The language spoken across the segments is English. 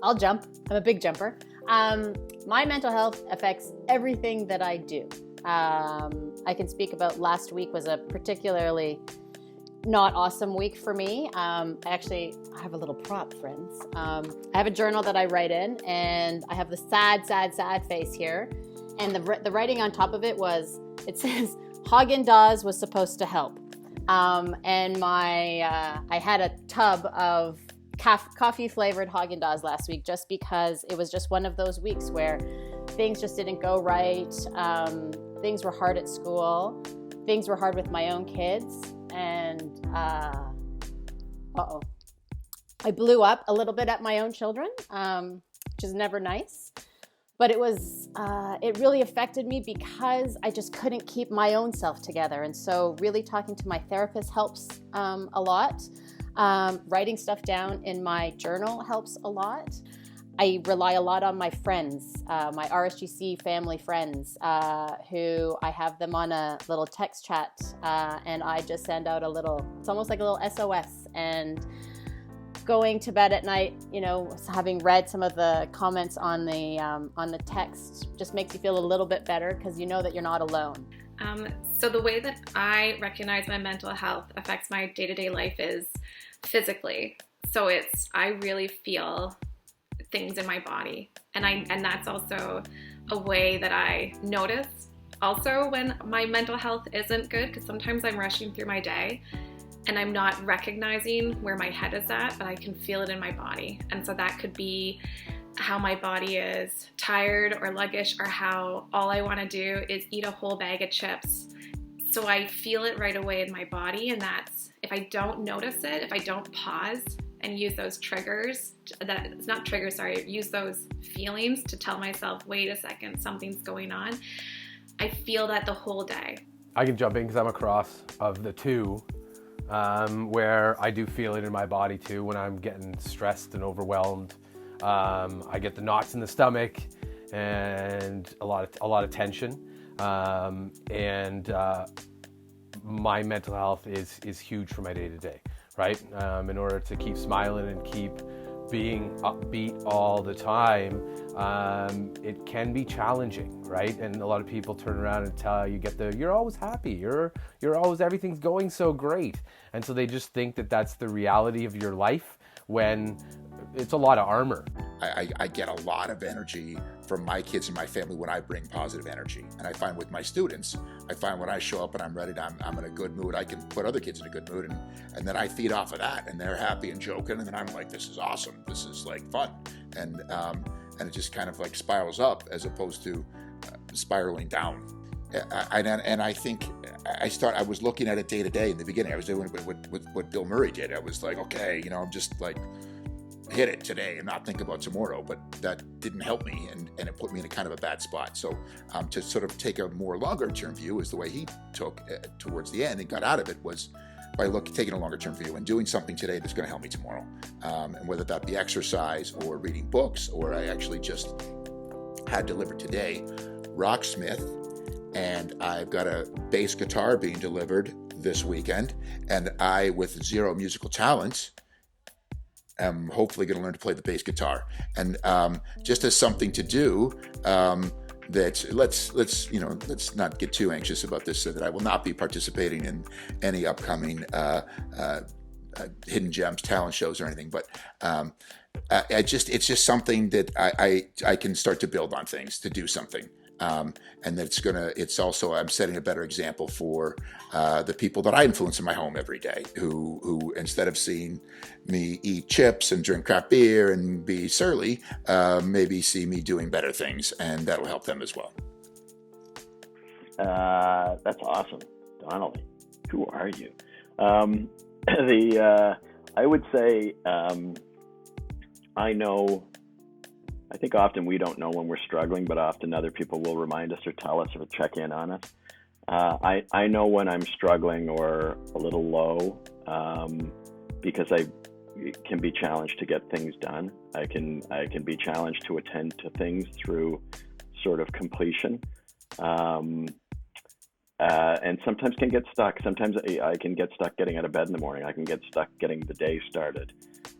I'll jump. I'm a big jumper. My mental health affects everything that I do. I can speak about last week was a particularly not awesome week for me. I have a little prop, friends. I have a journal that I write in, and I have the sad face here. And the writing on top of it says, Haagen-Dazs was supposed to help. And I had a tub of coffee-flavored Haagen-Dazs last week just because it was just one of those weeks where things just didn't go right. Things were hard at school. Things were hard with my own kids. And, I blew up a little bit at my own children, which is never nice. But it really affected me because I just couldn't keep my own self together. And so really talking to my therapist helps a lot. Writing stuff down in my journal helps a lot. I rely a lot on my friends, my RSGC family friends, who I have them on a little text chat, and I just send out it's almost like a little SOS. And going to bed at night, having read some of the comments on the text just makes you feel a little bit better because you know that you're not alone. So the way that I recognize my mental health affects my day-to-day life is physically. So I really feel things in my body, and that's also a way that I notice also when my mental health isn't good, because sometimes I'm rushing through my day and I'm not recognizing where my head is at, but I can feel it in my body. And so that could be how my body is tired or sluggish, or how all I want to do is eat a whole bag of chips. So I feel it right away in my body, and that's, if I don't notice it, if I don't pause and use those use those feelings to tell myself, wait a second, something's going on, I feel that the whole day. I can jump in because I'm a cross of the two, where I do feel it in my body too when I'm getting stressed and overwhelmed. I get the knots in the stomach and a lot of tension, and my mental health is huge for my day-to-day, right? In order to keep smiling and keep being upbeat all the time, it can be challenging, right? And a lot of people turn around and tell you, you're always happy, you're always, everything's going so great. And so they just think that that's the reality of your life, when it's a lot of armor. I get a lot of energy from my kids and my family when I bring positive energy. And I find with my students, when I show up and I'm ready, I'm in a good mood, I can put other kids in a good mood, and then I feed off of that, and they're happy and joking, and then I'm like, this is awesome, this is like fun. And it just kind of like spirals up as opposed to spiraling down. And I think I was looking at it day to day in the beginning. I was doing what Bill Murray did. I was like, okay, I'm just like, hit it today and not think about tomorrow, but that didn't help me, and it put me in a kind of a bad spot. So to sort of take a more longer term view is the way he took towards the end and got out of it, was by taking a longer term view and doing something today that's going to help me tomorrow, and whether that be exercise or reading books, or I actually just had delivered today Rocksmith, and I've got a bass guitar being delivered this weekend, and I, with zero musical talents, I'm hopefully going to learn to play the bass guitar, and just as something to do. That let's not get too anxious about this. So that I will not be participating in any upcoming hidden gems talent shows or anything. But it's just something that I can start to build on things, to do something. And it's also, I'm setting a better example for the people that I influence in my home every day, who instead of seeing me eat chips and drink crap beer and be surly, maybe see me doing better things, and that'll help them as well. That's awesome. Donnelly, who are you? I would say, I think often we don't know when we're struggling, but often other people will remind us or tell us or check in on us. I know when I'm struggling or a little low, because I can be challenged to get things done. I can be challenged to attend to things through sort of completion, and sometimes can get stuck. Sometimes I can get stuck getting out of bed in the morning. I can get stuck getting the day started.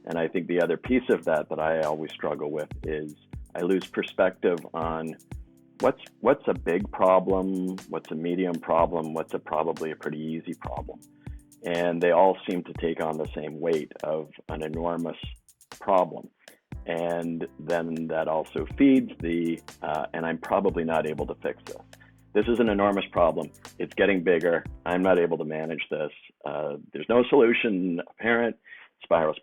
And I think the other piece of that I always struggle with is I lose perspective on what's a big problem, what's a medium problem, what's probably a pretty easy problem. And they all seem to take on the same weight of an enormous problem. And then that also feeds and I'm probably not able to fix this. This is an enormous problem. It's getting bigger. I'm not able to manage this. There's no solution apparent. Spiral.